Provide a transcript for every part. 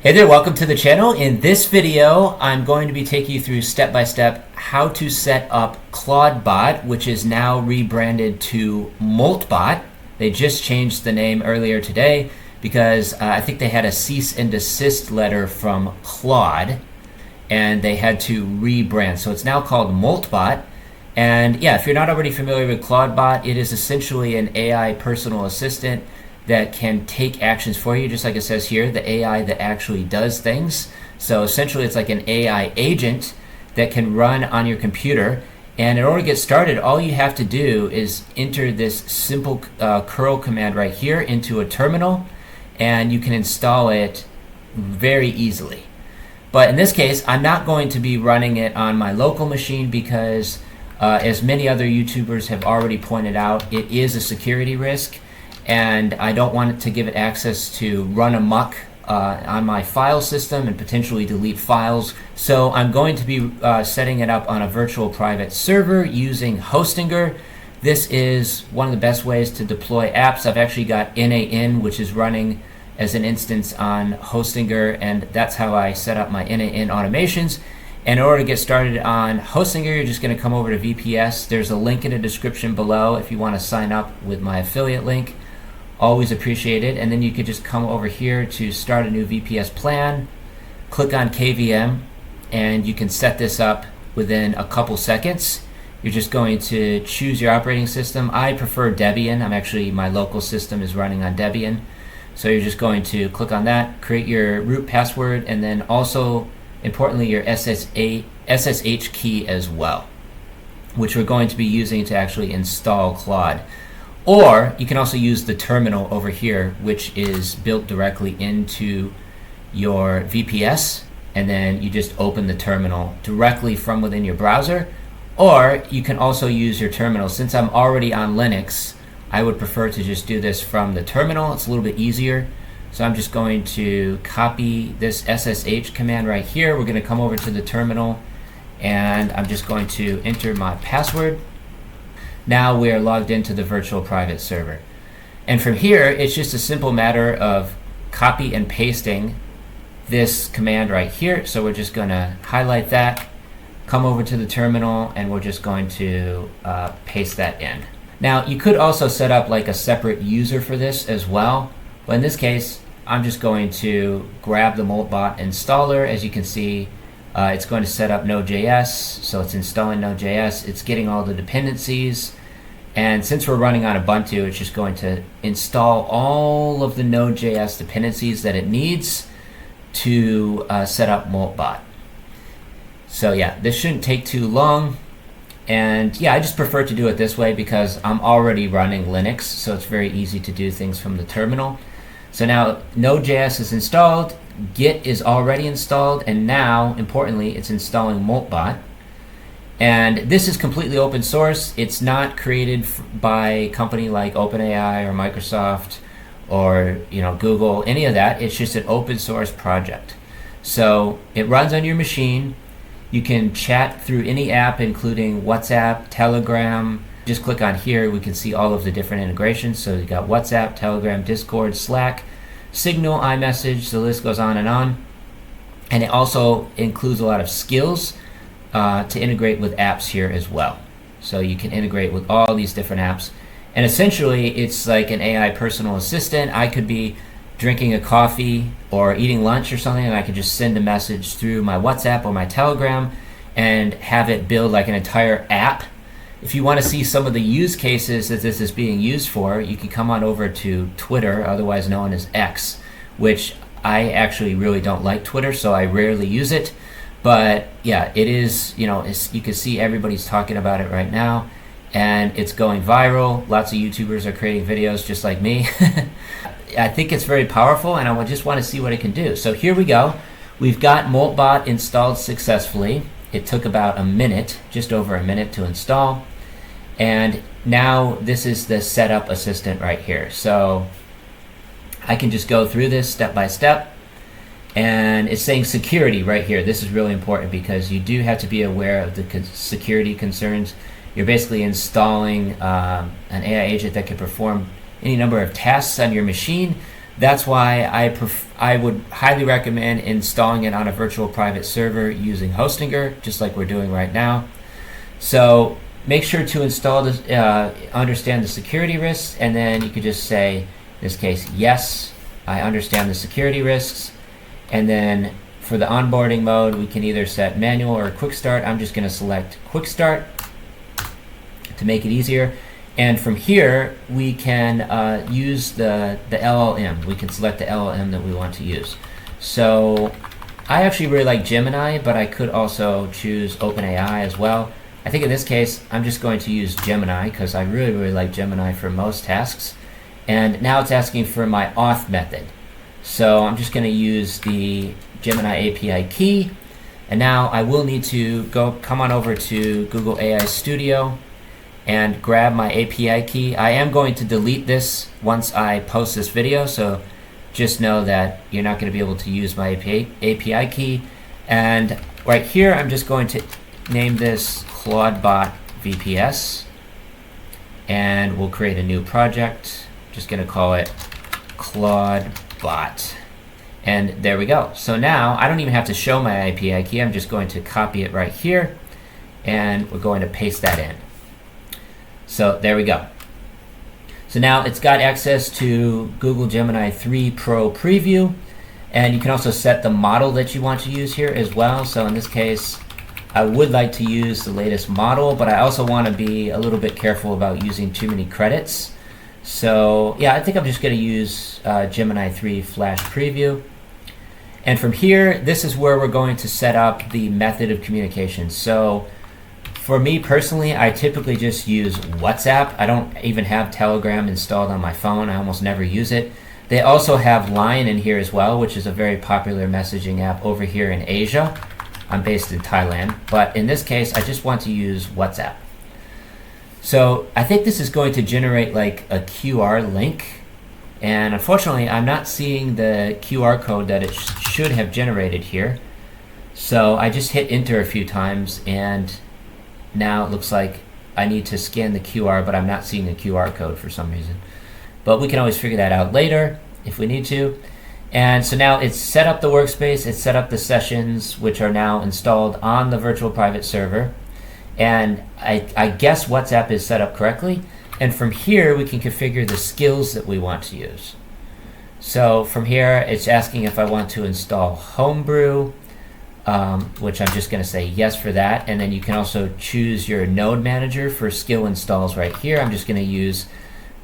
Hey there, welcome to the channel. In this video, I'm going to be taking you through step-by-step how to set up Clawdbot, which is now rebranded to Moltbot. They just changed the name earlier today because I think they had a cease and desist letter from Claude and they had to rebrand. So it's now called Moltbot. And yeah, if you're not already familiar with Clawdbot, it is essentially an AI personal assistant that can take actions for you, just like it says here, the AI that actually does things. So essentially it's like an AI agent that can run on your computer. And in order to get started, all you have to do is enter this simple curl command right here into a terminal, and you can install it very easily. But in this case, I'm not going to be running it on my local machine because as many other YouTubers have already pointed out, it is a security risk. And I don't want to give it access to run amok on my file system and potentially delete files. So I'm going to be setting it up on a virtual private server using Hostinger. This is one of the best ways to deploy apps. I've actually got NAN, which is running as an instance on Hostinger, and that's how I set up my NAN automations. And in order to get started on Hostinger, you're just going to come over to VPS. There's a link in the description below if you want to sign up with my affiliate link. Always appreciate it. And then you could just come over here to start a new VPS plan, click on KVM, and you can set this up within a couple seconds. You're just going to choose your operating system. I prefer Debian. My local system is running on Debian. So you're just going to click on that, create your root password, and then also, importantly, your SSH key as well, which we're going to be using to actually install Claude. Or you can also use the terminal over here, which is built directly into your VPS, and then you just open the terminal directly from within your browser. Or you can also use your terminal. Since I'm already on Linux, I would prefer to just do this from the terminal. It's a little bit easier. So I'm just going to copy this SSH command right here. We're going to come over to the terminal, and I'm just going to enter my password. Now we are logged into the virtual private server. And from here, it's just a simple matter of copy and pasting this command right here. So we're just going to highlight that, come over to the terminal, and we're just going to paste that in. Now, you could also set up like a separate user for this as well. But in this case, I'm just going to grab the Moltbot installer. As you can see, it's going to set up Node.js, so it's installing Node.js. It's getting all the dependencies, and since we're running on Ubuntu, it's just going to install all of the Node.js dependencies that it needs to set up Moltbot. So yeah, this shouldn't take too long, and yeah, I just prefer to do it this way because I'm already running Linux, so it's very easy to do things from the terminal. So now Node.js is installed, Git is already installed, and now, importantly, it's installing Moltbot. And this is completely open source. It's not created by a company like OpenAI or Microsoft or Google, any of that. It's just an open source project. So it runs on your machine. You can chat through any app, including WhatsApp, Telegram. Just click on here, we can see all of the different integrations. So you got WhatsApp, Telegram, Discord, Slack, Signal, iMessage, the list goes on. And it also includes a lot of skills to integrate with apps here as well. So you can integrate with all these different apps. And essentially, it's like an AI personal assistant. I could be drinking a coffee or eating lunch or something, and I could just send a message through my WhatsApp or my Telegram and have it build like an entire app. If you want to see some of the use cases that this is being used for, you can come on over to Twitter, otherwise known as X, which I actually really don't like Twitter, so I rarely use it. But yeah, it is, you can see everybody's talking about it right now, and it's going viral. Lots of YouTubers are creating videos just like me. I think it's very powerful, and I just want to see what it can do. So here we go. We've got Moltbot installed successfully. It took about a minute, just over a minute to install. And now this is the setup assistant right here. So I can just go through this step by step. And it's saying security right here. This is really important because you do have to be aware of the security concerns. You're basically installing an AI agent that can perform any number of tasks on your machine That's why I would highly recommend installing it on a virtual private server using Hostinger, just like we're doing right now. So make sure to install this, understand the security risks, and then you could just say, in this case, yes, I understand the security risks. And then for the onboarding mode, we can either set manual or quick start. I'm just going to select quick start to make it easier. And from here, we can use the LLM. We can select the LLM that we want to use. So I actually really like Gemini, but I could also choose OpenAI as well. I think in this case, I'm just going to use Gemini because I really, really like Gemini for most tasks. And now it's asking for my auth method. So I'm just going to use the Gemini API key. And now I will need to come on over to Google AI Studio and grab my API key. I am going to delete this once I post this video, so just know that you're not going to be able to use my API key. And right here, I'm just going to name this CloudBot VPS, and we'll create a new project. Just going to call it CloudBot. And there we go. So now I don't even have to show my API key. I'm just going to copy it right here, and we're going to paste that in. So there we go. So now it's got access to Google Gemini 3 Pro Preview, and you can also set the model that you want to use here as well. So in this case, I would like to use the latest model, but I also want to be a little bit careful about using too many credits. So yeah, I think I'm just going to use Gemini 3 Flash Preview. And from here, this is where we're going to set up the method of communication. So for me personally, I typically just use WhatsApp. I don't even have Telegram installed on my phone. I almost never use it. They also have Line in here as well, which is a very popular messaging app over here in Asia. I'm based in Thailand, but in this case, I just want to use WhatsApp. So I think this is going to generate like a QR link, and unfortunately, I'm not seeing the QR code that it should have generated here. So I just hit enter a few times, and now it looks like I need to scan the QR, but I'm not seeing the QR code for some reason. But we can always figure that out later if we need to. And so now it's set up the workspace, it's set up the sessions, which are now installed on the virtual private server. And I guess WhatsApp is set up correctly. And from here, we can configure the skills that we want to use. So from here, it's asking if I want to install Homebrew, which I'm just going to say yes for that. And then you can also choose your node manager for skill installs right here. I'm just going to use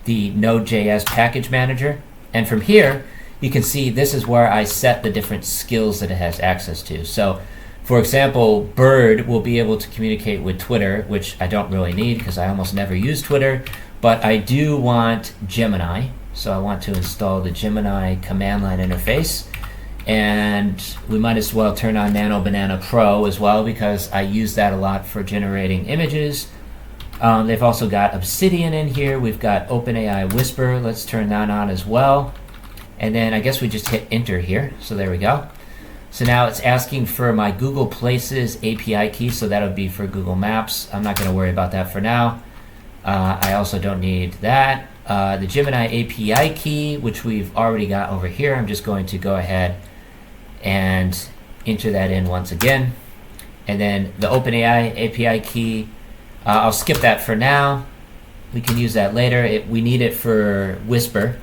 the Node.js package manager. And from here, you can see this is where I set the different skills that it has access to. So for example, Bird will be able to communicate with Twitter, which I don't really need because I almost never use Twitter, but I do want Gemini. So I want to install the Gemini command line interface. And we might as well turn on Nano Banana Pro as well because I use that a lot for generating images. They've also got Obsidian in here. We've got OpenAI Whisper. Let's turn that on as well. And then I guess we just hit enter here. So there we go. So now it's asking for my Google Places API key. So that'll be for Google Maps. I'm not going to worry about that for now. I also don't need that. The Gemini API key, which we've already got over here, I'm just going to go ahead and enter that in once again. And then the OpenAI API key, I'll skip that for now. We can use that later. We need it for Whisper.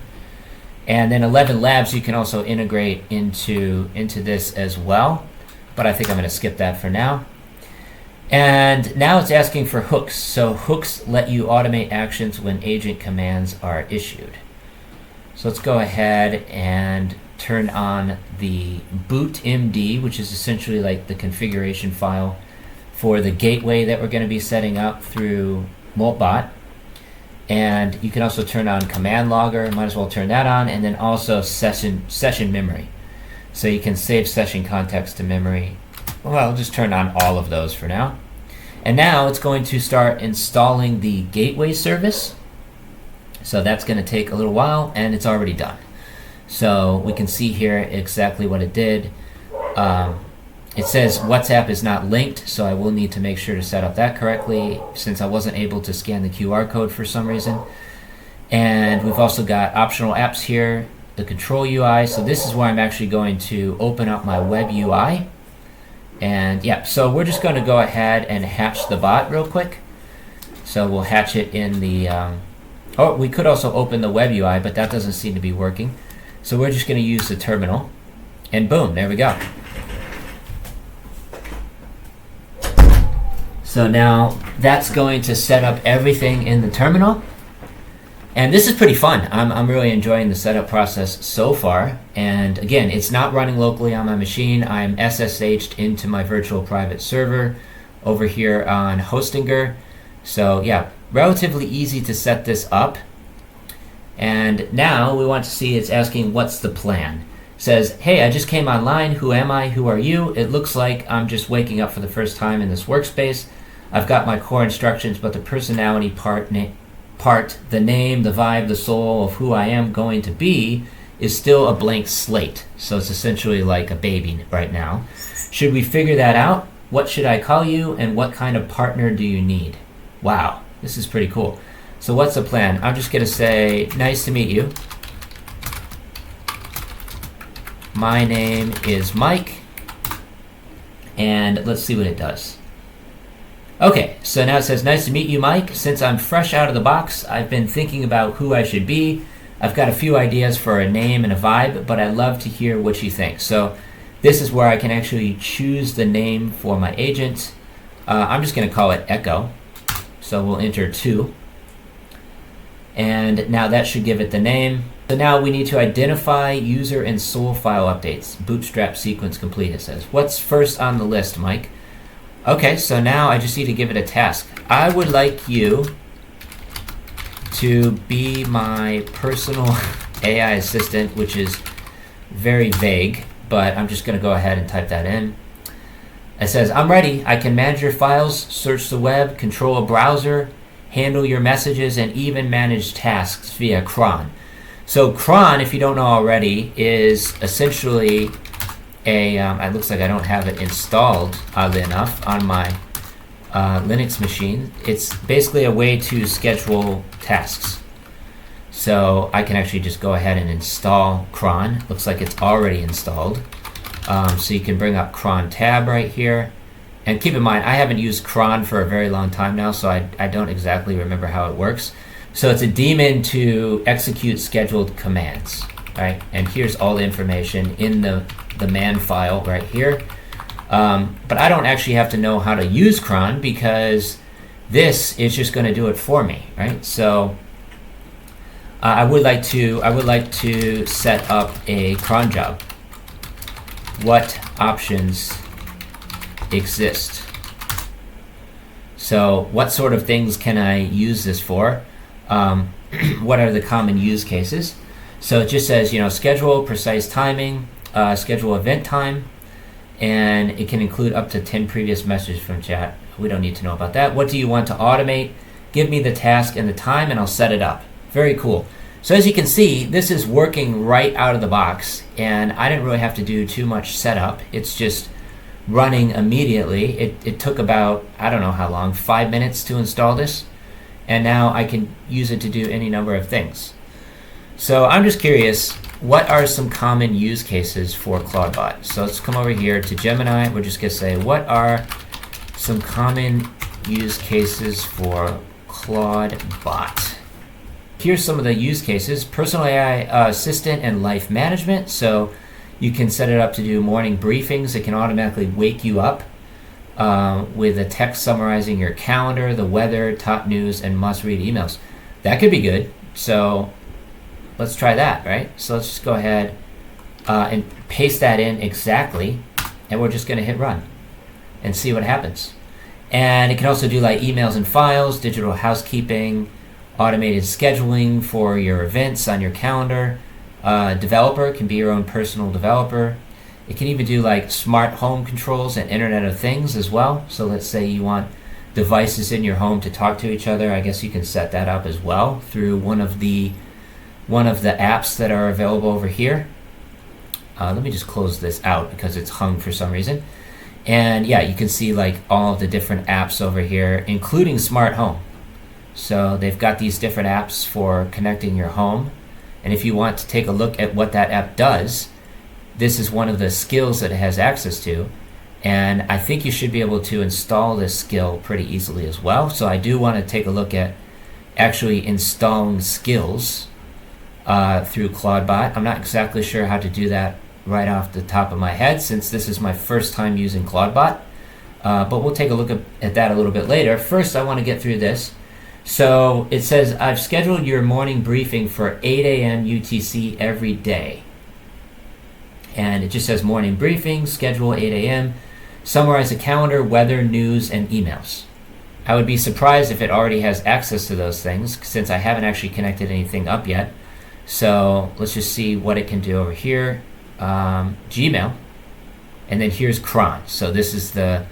And then 11 Labs you can also integrate into this as well. But I think I'm going to skip that for now. And now it's asking for hooks. So hooks let you automate actions when agent commands are issued. So let's go ahead and turn on the bootmd, which is essentially like the configuration file for the gateway that we're going to be setting up through Moltbot. And you can also turn on command logger, might as well turn that on, and then also session memory. So you can save session context to memory. Well, I'll just turn on all of those for now. And now it's going to start installing the gateway service. So that's going to take a little while, and it's already done. So we can see here exactly what it did. It says WhatsApp is not linked, so I will need to make sure to set up that correctly since I wasn't able to scan the QR code for some reason. And we've also got optional apps here. the control UI. So this is where I'm actually going to open up my web UI. And yeah, so we're just going to go ahead and hatch the bot real quick. So we'll hatch it in the, oh, we could also open the web UI, but that doesn't seem to be working. So we're just going to use the terminal, and boom, there we go. So now that's going to set up everything in the terminal. And this is pretty fun. I'm really enjoying the setup process so far. And again, it's not running locally on my machine. I'm SSH'd into my virtual private server over here on Hostinger. So yeah, relatively easy to set this up. And now we want to see, it's asking what's the plan. It says, hey, I just came online. Who am I? Who are you? It looks like I'm just waking up for the first time in this workspace. I've got my core instructions, but the personality part, the name, the vibe, the soul of who I am going to be is still a blank slate. So it's essentially like a baby right now. Should we figure that out? What should I call you? And what kind of partner do you need? Wow, this is pretty cool. So what's the plan? I'm just going to say, nice to meet you. My name is Mike. And let's see what it does. Okay, so now it says, nice to meet you, Mike. Since I'm fresh out of the box, I've been thinking about who I should be. I've got a few ideas for a name and a vibe, but I'd love to hear what you think. So this is where I can actually choose the name for my agent. I'm just going to call it Echo. So we'll enter 2. And now that should give it the name. So now we need to identify user and soul file updates. Bootstrap sequence complete, it says. What's first on the list, Mike? Okay, so now I just need to give it a task. I would like you to be my personal AI assistant, which is very vague, but I'm just going to go ahead and type that in. It says, I'm ready. I can manage your files, search the web, control a browser, handle your messages, and even manage tasks via Cron. So Cron, if you don't know already, is essentially it looks like I don't have it installed, oddly enough, on my Linux machine. It's basically a way to schedule tasks. So I can actually just go ahead and install Cron. Looks like it's already installed. So you can bring up Cron tab right here. And keep in mind, I haven't used Cron for a very long time now, so I don't exactly remember how it works. So it's a daemon to execute scheduled commands, right? And here's all the information in the man file right here. But I don't actually have to know how to use Cron because this is just going to do it for me, right? So I would like to set up a cron job. What options exist? So what sort of things can I use this for? What are the common use cases? So it just says, schedule precise timing, schedule event time, and it can include up to 10 previous messages from chat. We don't need to know about that. What do you want to automate? Give me the task and the time and I'll set it up. Very cool. So as you can see, this is working right out of the box, and I didn't really have to do too much setup. It's just running immediately. It took about, I don't know how long, 5 minutes to install this, and now I can use it to do any number of things. So I'm just curious, what are some common use cases for CloudBot? So let's come over here to Gemini. We're just going to say, what are some common use cases for CloudBot? Here's some of the use cases. Personal AI assistant and life management. So you can set it up to do morning briefings. It can automatically wake you up with a text summarizing your calendar, the weather, top news, and must-read emails. That could be good. So let's try that, right? So let's just go ahead and paste that in exactly, and we're just going to hit run and see what happens. And it can also do like emails and files, digital housekeeping, automated scheduling for your events on your calendar. Developer can be your own personal developer. It can even do like smart home controls and Internet of Things as well. So let's say you want devices in your home to talk to each other. I guess you can set that up as well through one of the apps that are available over here. Let me just close this out because it's hung for some reason. And yeah, you can see like all of the different apps over here, including smart home. So they've got these different apps for connecting your home. And if you want to take a look at what that app does, this is one of the skills that it has access to. And I think you should be able to install this skill pretty easily as well. So I do want to take a look at actually installing skills through CloudBot. I'm not exactly sure how to do that right off the top of my head, since this is my first time using CloudBot. But we'll take a look at that a little bit later. First, I want to get through this. So it says, I've scheduled your morning briefing for 8 a.m. UTC every day. And it just says morning briefing, schedule 8 a.m., summarize the calendar, weather, news, and emails. I would be surprised if it already has access to those things, since I haven't actually connected anything up yet. So let's just see what it can do over here. Gmail, and then here's Cron. So this is the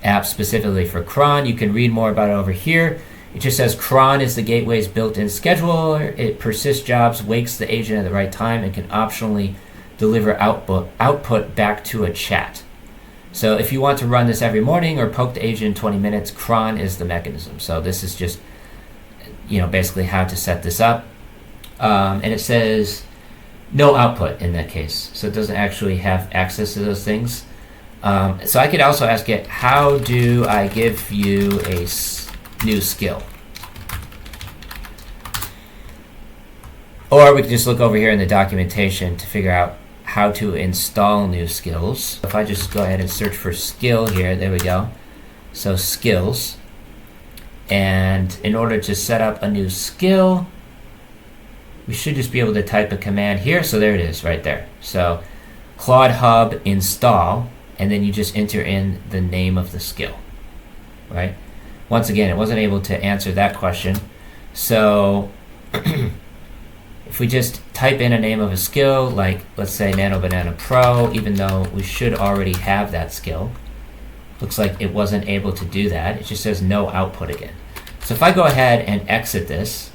app specifically for Cron. You can read more about it over here. It just says Cron is the gateway's built-in scheduler. It persists jobs, wakes the agent at the right time, and can optionally deliver output back to a chat. So if you want to run this every morning or poke the agent in 20 minutes, Cron is the mechanism. So this is just, basically how to set this up. And it says no output in that case. So it doesn't actually have access to those things. So I could also ask it, how do I give you a new skill? Or we could just look over here in the documentation to figure out how to install new skills. If I just go ahead and search for skill here, there we go. So skills. And in order to set up a new skill, we should just be able to type a command here. So there it is right there. So Claude Hub install, and then you just enter in the name of the skill, right? Once again, it wasn't able to answer that question. So if we just type in a name of a skill, like let's say Nano Banana Pro, even though we should already have that skill, looks like it wasn't able to do that. It just says no output again. So if I go ahead and exit this,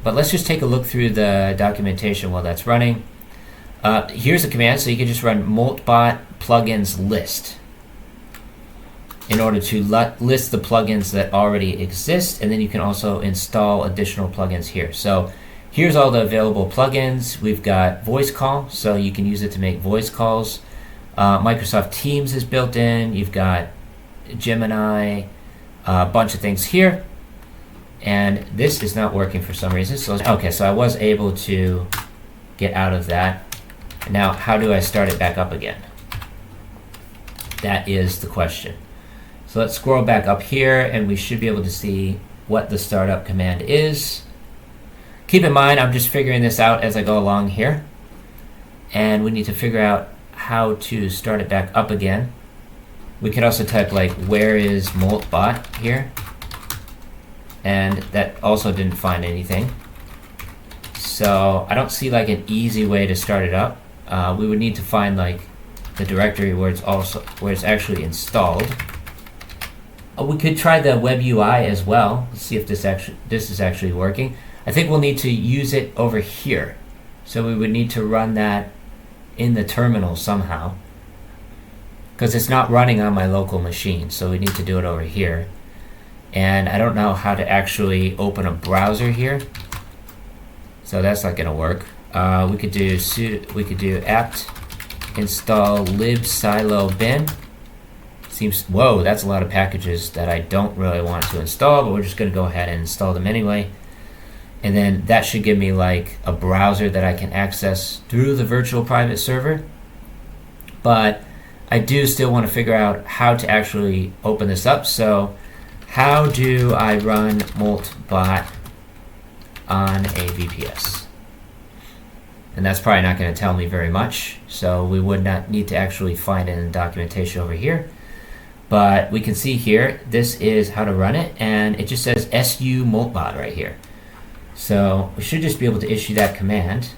but let's just take a look through the documentation while that's running. Here's a command, so you can just run Moltbot plugins list in order to list the plugins that already exist, and then you can also install additional plugins here. So here's all the available plugins. We've got voice call, so you can use it to make voice calls. Microsoft Teams is built in. You've got Gemini, a bunch of things here. And this is not working for some reason. So I was able to get out of that. Now, how do I start it back up again? That is the question. So let's scroll back up here, and we should be able to see what the startup command is. Keep in mind, I'm just figuring this out as I go along here. And we need to figure out how to start it back up again. We could also type like, where is MoldBot here? And that also didn't find anything. So I don't see like an easy way to start it up. We would need to find like the directory where it's actually installed. We could try the web UI as well. Let's see if this is actually working. I think we'll need to use it over here. So we would need to run that in the terminal somehow, because it's not running on my local machine. So we need to do it over here. And I don't know how to actually open a browser here, so that's not going to work. We could do apt install libsilo-bin. Whoa, that's a lot of packages that I don't really want to install, but we're just going to go ahead and install them anyway. And then that should give me like a browser that I can access through the virtual private server. But I do still want to figure out how to actually open this up. So how do I run Moltbot on a VPS? And that's probably not going to tell me very much. So we would not need to actually find it in the documentation over here. But we can see here, this is how to run it. And it just says SU Moltbot right here. So we should just be able to issue that command.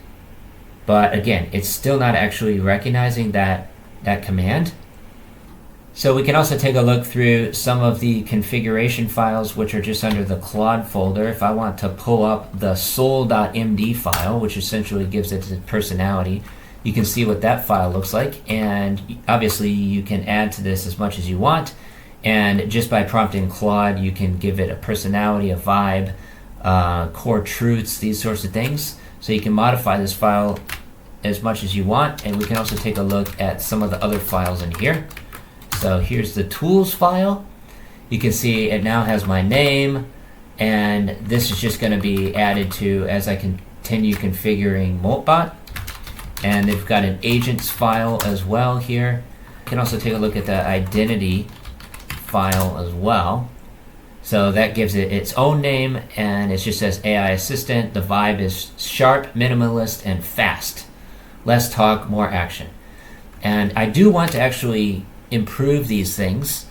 But again, it's still not actually recognizing that command. So we can also take a look through some of the configuration files, which are just under the Claude folder. If I want to pull up the soul.md file, which essentially gives it its personality, you can see what that file looks like. And obviously you can add to this as much as you want. And just by prompting Claude, you can give it a personality, a vibe, core truths, these sorts of things. So you can modify this file as much as you want, and we can also take a look at some of the other files in here. So here's the tools file. You can see it now has my name, and this is just going to be added to as I continue configuring Moltbot. And they've got an agents file as well here. You can also take a look at the identity file as well. So that gives it its own name, and it just says AI Assistant. The vibe is sharp, minimalist, and fast. Less talk, more action. And I do want to actually improve these things,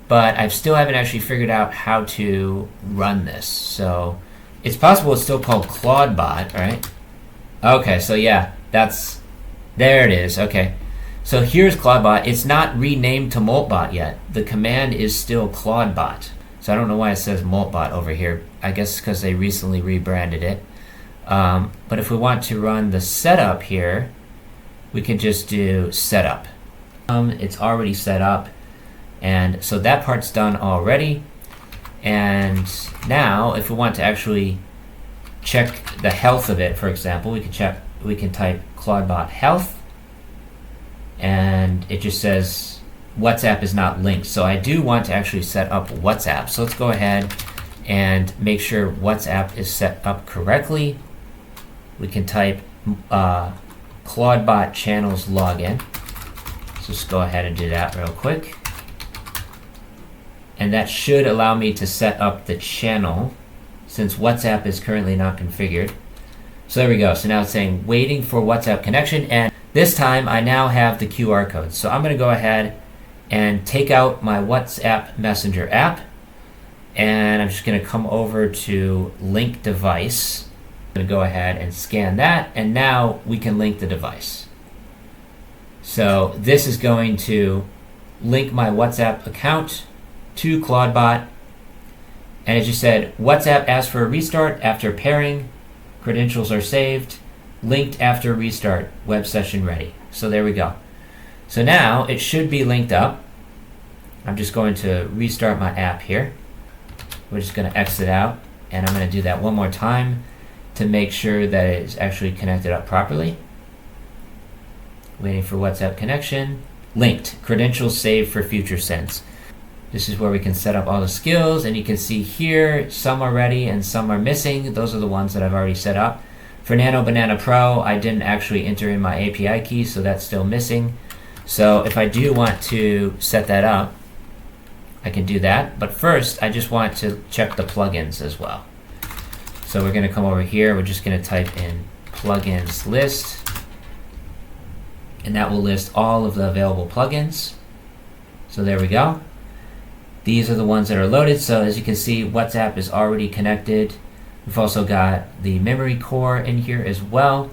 but I still haven't actually figured out how to run this. So it's possible it's still called CloudBot, right? Okay, so yeah, there it is. Okay, so here's CloudBot. It's not renamed to Moltbot yet. The command is still CloudBot. So I don't know why it says Moltbot over here. I guess because they recently rebranded it. But if we want to run the setup here, we can just do setup. It's already set up, and so that part's done already. And now if we want to actually check the health of it, for example, we can type CloudBot health, and it just says WhatsApp is not linked. So I do want to actually set up WhatsApp. So let's go ahead and make sure WhatsApp is set up correctly. We can type CloudBot channels login. So let's go ahead and do that real quick. And that should allow me to set up the channel since WhatsApp is currently not configured. So there we go. So now it's saying waiting for WhatsApp connection, and this time I now have the QR code. So I'm going to go ahead and take out my WhatsApp Messenger app, and I'm just going to come over to link device. I'm going to go ahead and scan that, and now we can link the device. So this is going to link my WhatsApp account to CloudBot, and as you said, WhatsApp asks for a restart after pairing, credentials are saved, linked after restart, web session ready. So there we go. So now it should be linked up. I'm just going to restart my app here. We're just going to exit out, and I'm going to do that one more time to make sure that it is actually connected up properly. Waiting for WhatsApp connection. Linked, credentials saved for future sends. This is where we can set up all the skills, and you can see here some are ready and some are missing. Those are the ones that I've already set up. For Nano Banana Pro, I didn't actually enter in my API key, so that's still missing. So if I do want to set that up, I can do that. But first, I just want to check the plugins as well. So we're going to come over here. We're just going to type in plugins list, and that will list all of the available plugins. So there we go. These are the ones that are loaded. So as you can see, WhatsApp is already connected. We've also got the memory core in here as well.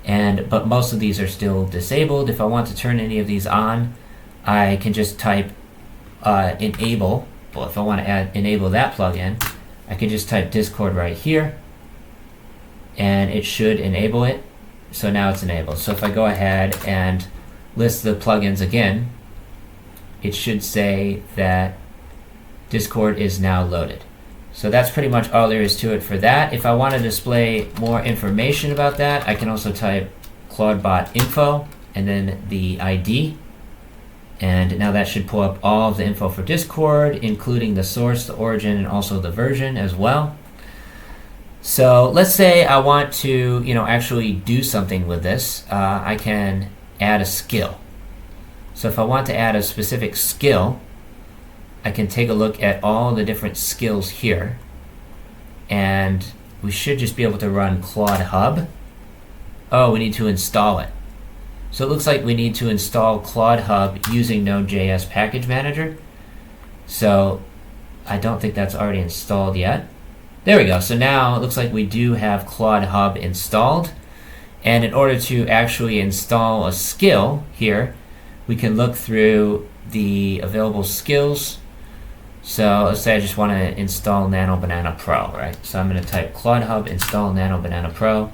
But most of these are still disabled. If I want to turn any of these on, I can just type enable. Well, if I want to enable that plugin, I can just type Discord right here, and it should enable it. So now it's enabled. So if I go ahead and list the plugins again, it should say that Discord is now loaded. So that's pretty much all there is to it for that. If I want to display more information about that, I can also type CloudBot info and then the ID. And now that should pull up all of the info for Discord, including the source, the origin, and also the version as well. So let's say I want to, actually do something with this. I can add a skill. So if I want to add a specific skill, I can take a look at all the different skills here, and we should just be able to run Claude Hub. Oh, we need to install it. So it looks like we need to install Claude Hub using Node.js Package Manager. So I don't think that's already installed yet. There we go. So now it looks like we do have Claude Hub installed. And in order to actually install a skill here, we can look through the available skills. So let's say I just want to install Nano Banana Pro, right? So I'm going to type Claude Hub install Nano Banana Pro.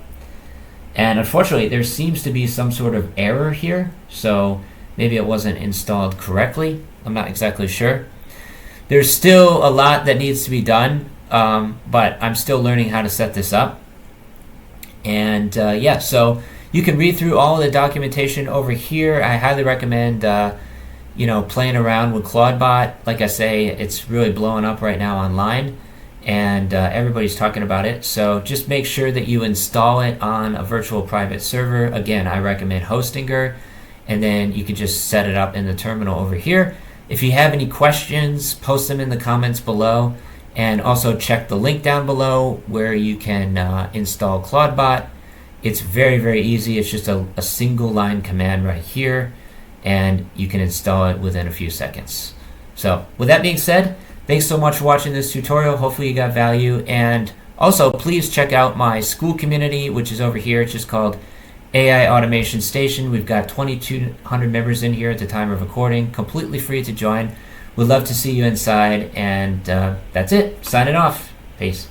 And unfortunately, there seems to be some sort of error here. So maybe it wasn't installed correctly. I'm not exactly sure. There's still a lot that needs to be done, but I'm still learning how to set this up. And yeah, so you can read through all of the documentation over here. I highly recommend playing around with CloudBot. Like I say, it's really blowing up right now online, and everybody's talking about it. So just make sure that you install it on a virtual private server. Again, I recommend Hostinger, and then you can just set it up in the terminal over here. If you have any questions, post them in the comments below, and also check the link down below where you can install CloudBot. It's very, very easy. It's just a single line command right here, and you can install it within a few seconds. So with that being said, thanks so much for watching this tutorial. Hopefully you got value, and also please check out my school community, which is over here. It's just called AI Automation Station. We've got 2,200 members in here at the time of recording, completely free to join. We'd love to see you inside, and that's it. Signing off. Peace.